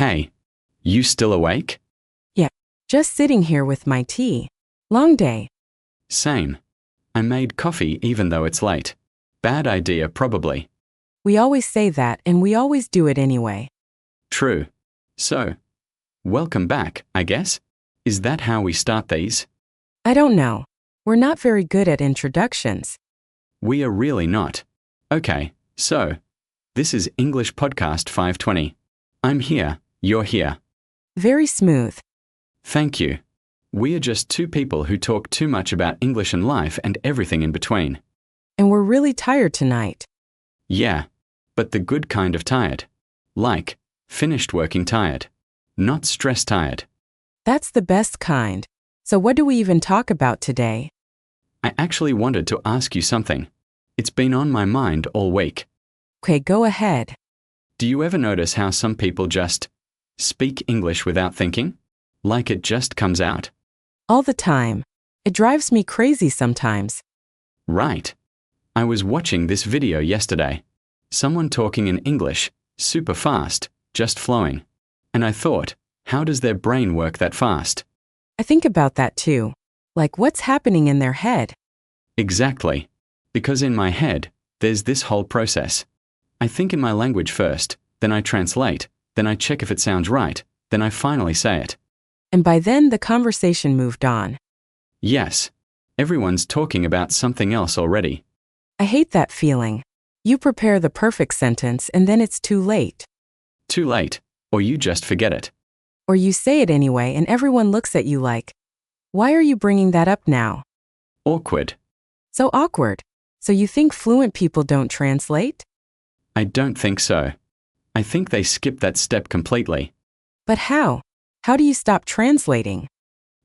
Hey, you still awake? Yeah, just sitting here with my tea. Long day. Same. I made coffee even though it's late. Bad idea, probably. We always say that and we always do it anyway. True. So, welcome back, I guess? Is that how we start these? I don't know. We're not very good at introductions. We are really not. Okay, so, this is English Podcast 520. I'm here, you're here. Very smooth. Thank you. We are just two people who talk too much about English and life and everything in between. And we're really tired tonight. Yeah, but the good kind of tired. Like, finished working tired. Not stress tired. That's the best kind. So what do we even talk about today? I actually wanted to ask you something. It's been on my mind all week. Okay, go ahead. Do you ever notice how some people just speak English without thinking? Like it just comes out? All the time. It drives me crazy sometimes. Right. I was watching this video yesterday. Someone talking in English, super fast, just flowing. And I thought, how does their brain work that fast? I think about that too. Like what's happening in their head? Exactly. Because in my head, there's this whole process. I think in my language first, then I translate, then I check if it sounds right, then I finally say it. And by then the conversation moved on. Yes. Everyone's talking about something else already. I hate that feeling. You prepare the perfect sentence and then it's too late. Too late, or you just forget it. Or you say it anyway and everyone looks at you like, why are you bringing that up now? Awkward. So awkward. So you think fluent people don't translate? I don't think so. I think they skip that step completely. But how? How do you stop translating?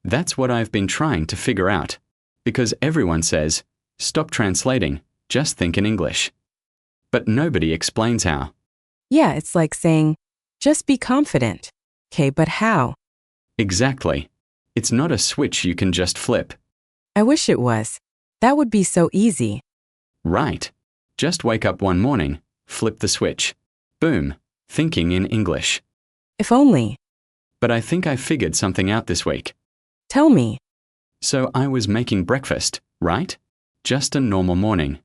That's what I've been trying to figure out. Because everyone says, stop translating, just think in English. But nobody explains how. Yeah, it's like saying, just be confident. Okay, but how? Exactly. It's not a switch you can just flip. I wish it was. That would be so easy. Right. Just wake up one morning, flip the switch. Boom. Thinking in English. If only. But I think I figured something out this week. Tell me. So I was making breakfast, right? Just a normal morning.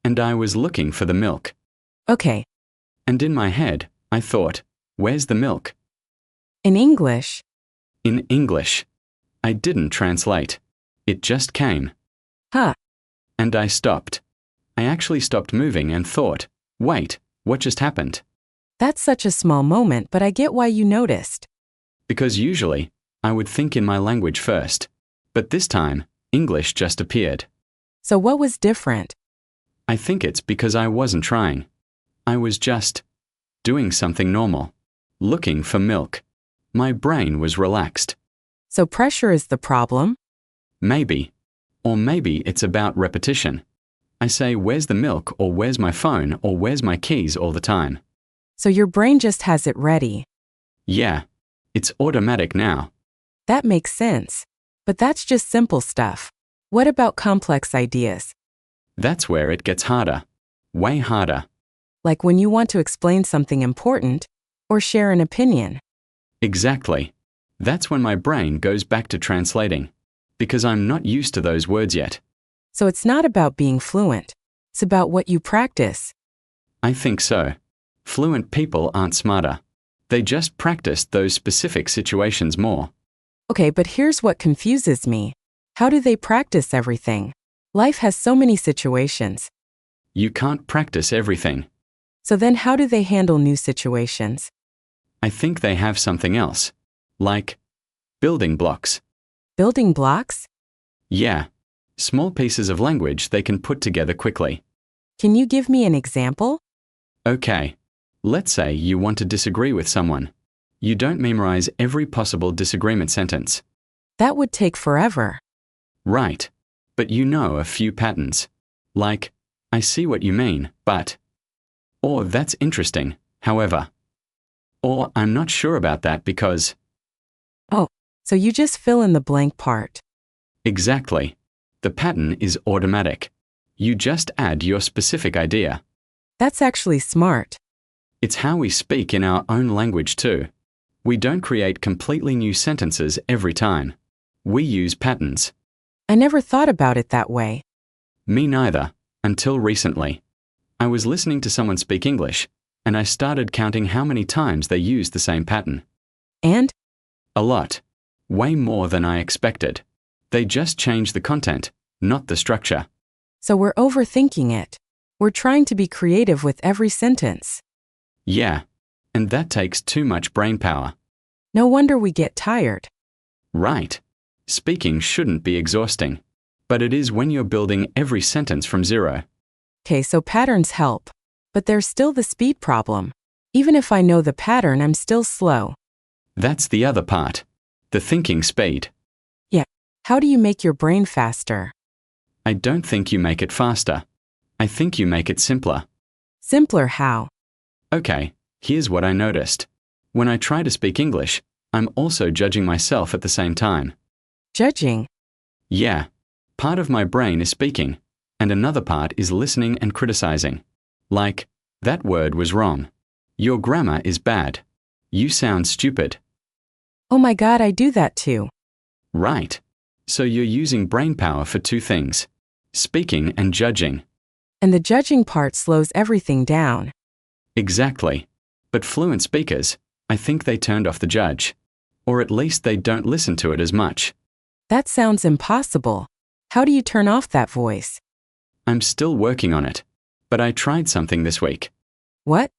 And I was looking for the milk. Okay. And in my head, I thought, where's the milk? In English? In English. I didn't translate. It just came. Huh. And I stopped. I actually stopped moving and thought, wait, what just happened? That's such a small moment, but I get why you noticed. Because usually, I would think in my language first. But this time, English just appeared. So what was different? I think it's because I wasn't trying. I was just doing something normal. Looking for milk. My brain was relaxed. So pressure is the problem? Maybe. Or maybe it's about repetition. I say, where's the milk, or where's my phone, or where's my keys all the time. So your brain just has it ready. Yeah. It's automatic now. That makes sense. But that's just simple stuff. What about complex ideas? That's where it gets harder. Way harder. Like when you want to explain something important, or share an opinion. Exactly. That's when my brain goes back to translating. Because I'm not used to those words yet. So it's not about being fluent. It's about what you practice. I think so. Fluent people aren't smarter. They just practice those specific situations more. Okay, but here's what confuses me. How do they practice everything? Life has so many situations. You can't practice everything. So then how do they handle new situations? I think they have something else. Like building blocks. Building blocks? Yeah. Small pieces of language they can put together quickly. Can you give me an example? Okay. Let's say you want to disagree with someone. You don't memorize every possible disagreement sentence. That would take forever. Right. But you know a few patterns. Like, I see what you mean, but. Or that's interesting, however. Or I'm not sure about that because. Oh, so you just fill in the blank part. Exactly. The pattern is automatic. You just add your specific idea. That's actually smart. It's how we speak in our own language too. We don't create completely new sentences every time. We use patterns. I never thought about it that way. Me neither, until recently. I was listening to someone speak English, and I started counting how many times they used the same pattern. And? A lot. Way more than I expected. They just changed the content, not the structure. So we're overthinking it. We're trying to be creative with every sentence. Yeah. And that takes too much brain power. No wonder we get tired. Right. Speaking shouldn't be exhausting. But it is when you're building every sentence from zero. Okay, so patterns help. But there's still the speed problem. Even if I know the pattern, I'm still slow. That's the other part. The thinking speed. Yeah. How do you make your brain faster? I don't think you make it faster. I think you make it simpler. Simpler how? Okay, here's what I noticed. When I try to speak English, I'm also judging myself at the same time. Judging? Yeah. Part of my brain is speaking, and another part is listening and criticizing. Like, that word was wrong. Your grammar is bad. You sound stupid. Oh my God, I do that too. Right. So you're using brain power for two things: speaking and judging. And the judging part slows everything down. Exactly. But fluent speakers, I think they turned off the judge. Or at least they don't listen to it as much. That sounds impossible. How do you turn off that voice? I'm still working on it. But I tried something this week. What?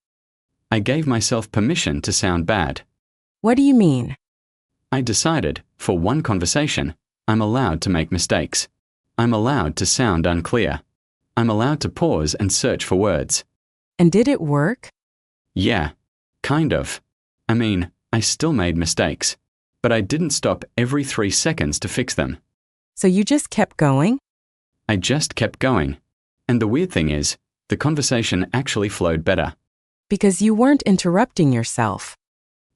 I gave myself permission to sound bad. What do you mean? I decided, for one conversation, I'm allowed to make mistakes. I'm allowed to sound unclear. I'm allowed to pause and search for words. And did it work? Yeah, kind of. I mean, I still made mistakes. But I didn't stop every 3 seconds to fix them. So you just kept going? I just kept going. And the weird thing is, the conversation actually flowed better. Because you weren't interrupting yourself.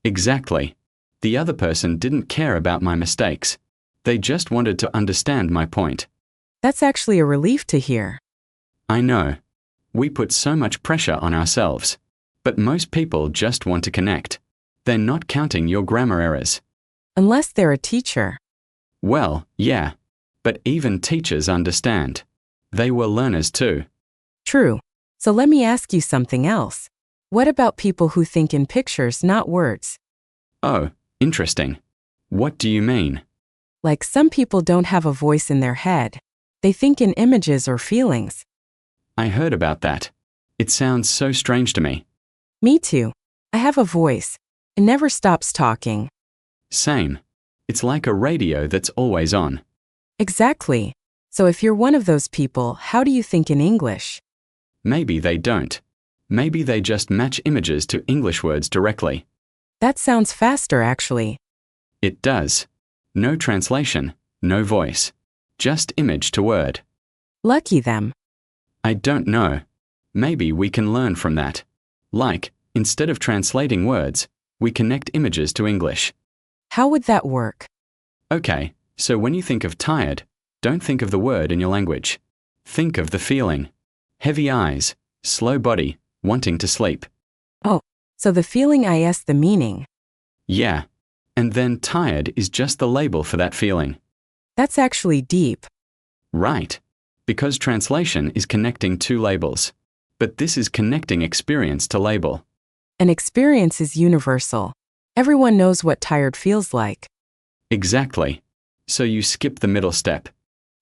Exactly. The other person didn't care about my mistakes. They just wanted to understand my point. That's actually a relief to hear. I know. We put so much pressure on ourselves. But most people just want to connect. They're not counting your grammar errors. Unless they're a teacher. Well, yeah. But even teachers understand. They were learners too. True. So let me ask you something else. What about people who think in pictures, not words? Oh, interesting. What do you mean? Like some people don't have a voice in their head. They think in images or feelings. I heard about that. It sounds so strange to me. Me too. I have a voice. It never stops talking. Same. It's like a radio that's always on. Exactly. So if you're one of those people, how do you think in English? Maybe they don't. Maybe they just match images to English words directly. That sounds faster, actually. It does. No translation, no voice. Just image to word. Lucky them. I don't know. Maybe we can learn from that. Like, instead of translating words, we connect images to English. How would that work? Okay, so when you think of tired, don't think of the word in your language. Think of the feeling. Heavy eyes, slow body, wanting to sleep. Oh, so the feeling is the meaning. Yeah. And then tired is just the label for that feeling. That's actually deep. Right. Because translation is connecting two labels. But this is connecting experience to label. An experience is universal. Everyone knows what tired feels like. Exactly. So you skip the middle step.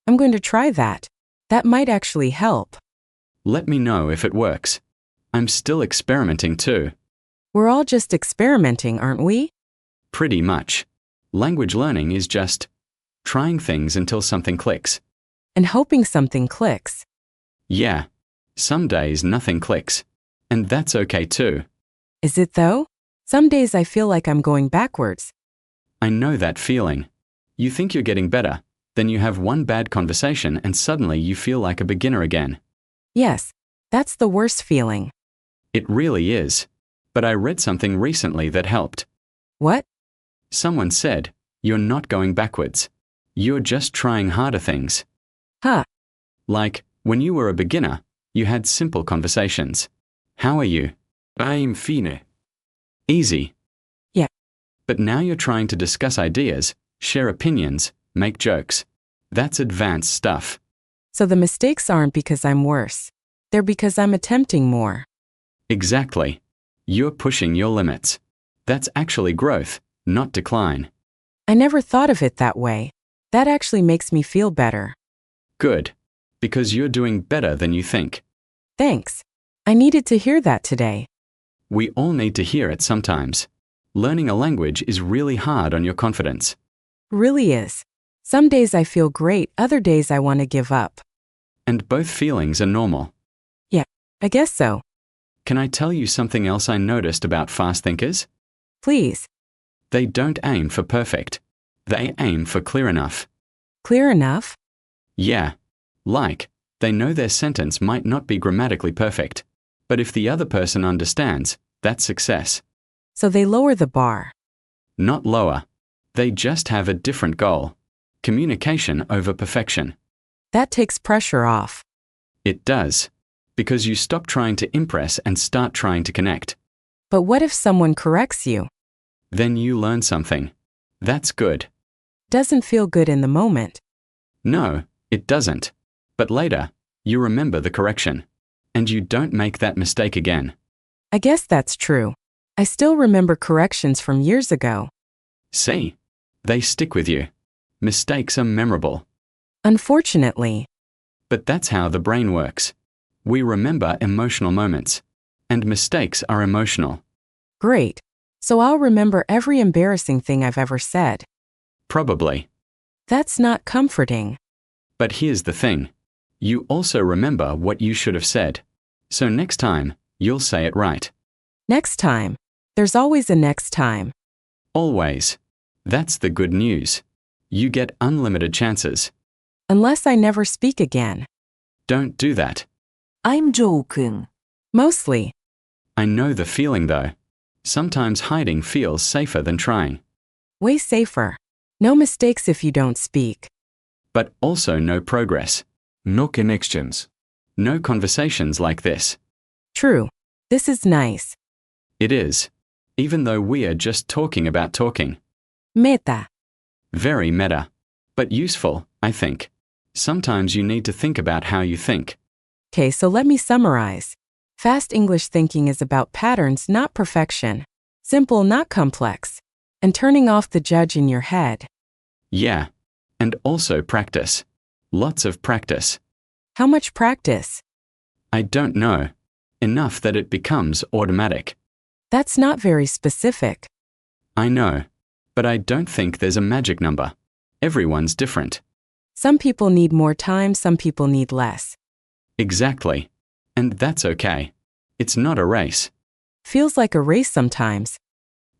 I'm going to try that. That might actually help. Let me know if it works. I'm still experimenting too. We're all just experimenting, aren't we? Pretty much. Language learning is just trying things until something clicks. And hoping something clicks. Yeah. Some days nothing clicks. And that's okay too. Is it though? Some days I feel like I'm going backwards. I know that feeling. You think you're getting better, then you have one bad conversation and suddenly you feel like a beginner again. Yes, that's the worst feeling. It really is. But I read something recently that helped. What? Someone said, you're not going backwards. You're just trying harder things. Huh. Like, when you were a beginner, you had simple conversations. How are you? I'm fine. Easy. Yeah. But now you're trying to discuss ideas, share opinions, make jokes. That's advanced stuff. So the mistakes aren't because I'm worse. They're because I'm attempting more. Exactly. You're pushing your limits. That's actually growth, not decline. I never thought of it that way. That actually makes me feel better. Good. Because you're doing better than you think. Thanks. I needed to hear that today. We all need to hear it sometimes. Learning a language is really hard on your confidence. Really is. Some days I feel great, other days I want to give up. And both feelings are normal. Yeah, I guess so. Can I tell you something else I noticed about fast thinkers? Please. They don't aim for perfect. They aim for clear enough. Clear enough? Yeah. Like, they know their sentence might not be grammatically perfect. But if the other person understands, that's success. So they lower the bar. Not lower. They just have a different goal. Communication over perfection. That takes pressure off. It does. Because you stop trying to impress and start trying to connect. But what if someone corrects you? Then you learn something. That's good. Doesn't feel good in the moment. No, it doesn't. But later, you remember the correction. And you don't make that mistake again. I guess that's true. I still remember corrections from years ago. See? They stick with you. Mistakes are memorable. Unfortunately. But that's how the brain works. We remember emotional moments. And mistakes are emotional. Great. So I'll remember every embarrassing thing I've ever said. Probably. That's not comforting. But here's the thing. You also remember what you should have said. So next time, you'll say it right. Next time. There's always a next time. Always. That's the good news. You get unlimited chances. Unless I never speak again. Don't do that. I'm joking. Mostly. I know the feeling though. Sometimes hiding feels safer than trying. Way safer. No mistakes if you don't speak. But also no progress. No connections. No conversations like this. True. This is nice. It is. Even though we are just talking about talking. Meta. Very meta. But useful, I think. Sometimes you need to think about how you think. Okay, so let me summarize. Fast English thinking is about patterns, not perfection. Simple, not complex. And turning off the judge in your head. Yeah. And also practice. Lots of practice. How much practice? I don't know. Enough that it becomes automatic. That's not very specific. I know. But I don't think there's a magic number. Everyone's different. Some people need more time, some people need less. Exactly. And that's okay. It's not a race. Feels like a race sometimes.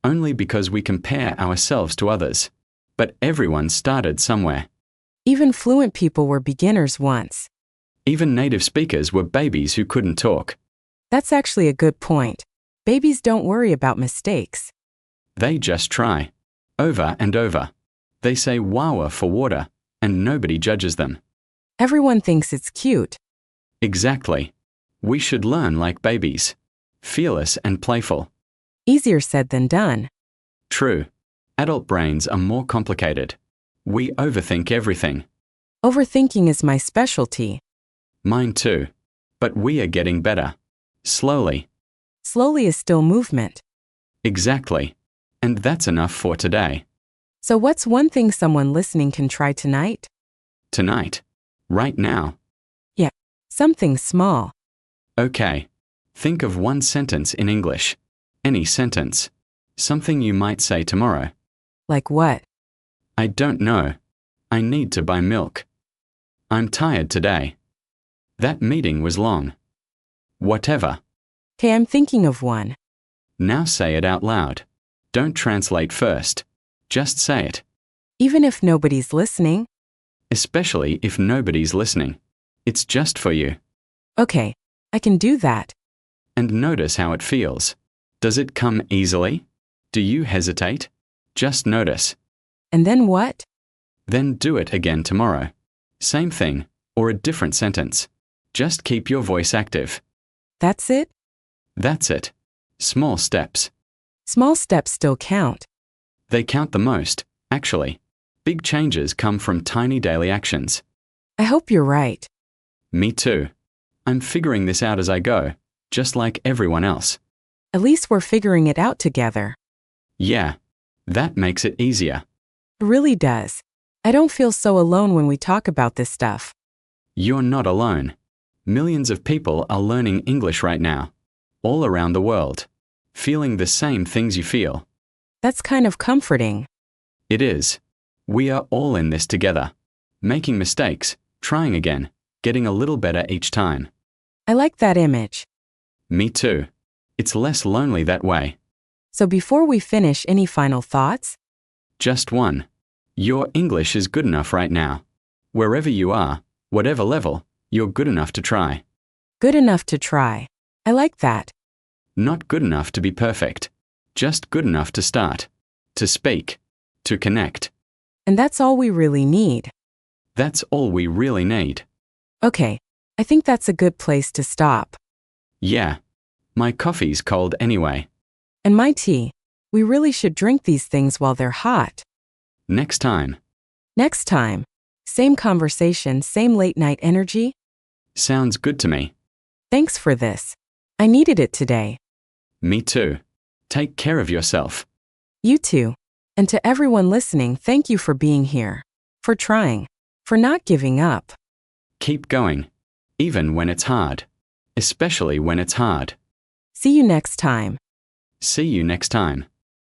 Only because we compare ourselves to others. But everyone started somewhere. Even fluent people were beginners once. Even native speakers were babies who couldn't talk. That's actually a good point. Babies don't worry about mistakes. They just try. Over and over. They say wawa for water, and nobody judges them. Everyone thinks it's cute. Exactly. We should learn like babies. Fearless and playful. Easier said than done. True. Adult brains are more complicated. We overthink everything. Overthinking is my specialty. Mine too. But we are getting better. Slowly. Slowly is still movement. Exactly. And that's enough for today. So what's one thing someone listening can try tonight? Tonight. Right now. Yeah, something small. Okay. Think of one sentence in English. Any sentence. Something you might say tomorrow. Like what? I don't know. I need to buy milk. I'm tired today. That meeting was long. Whatever. Okay, I'm thinking of one. Now say it out loud. Don't translate first. Just say it. Even if nobody's listening? Especially if nobody's listening. It's just for you. Okay, I can do that. And notice how it feels. Does it come easily? Do you hesitate? Just notice. And then what? Then do it again tomorrow. Same thing, or a different sentence. Just keep your voice active. That's it? That's it. Small steps. Small steps still count. They count the most, actually. Big changes come from tiny daily actions. I hope you're right. Me too. I'm figuring this out as I go, just like everyone else. At least we're figuring it out together. Yeah, that makes it easier. It really does. I don't feel so alone when we talk about this stuff. You're not alone. Millions of people are learning English right now, all around the world, feeling the same things you feel. That's kind of comforting. It is. We are all in this together, making mistakes, trying again, getting a little better each time. I like that image. Me too. It's less lonely that way. So before we finish, any final thoughts? Just one. Your English is good enough right now. Wherever you are, whatever level, you're good enough to try. Good enough to try. I like that. Not good enough to be perfect. Just good enough to start. To speak. To connect. And that's all we really need. That's all we really need. Okay, I think that's a good place to stop. Yeah. My coffee's cold anyway. And my tea. We really should drink these things while they're hot. Next time. Next time. Same conversation, same late night energy? Sounds good to me. Thanks for this. I needed it today. Me too. Take care of yourself. You too. And to everyone listening, thank you for being here. For trying. For not giving up. Keep going. Even when it's hard. Especially when it's hard. See you next time. See you next time.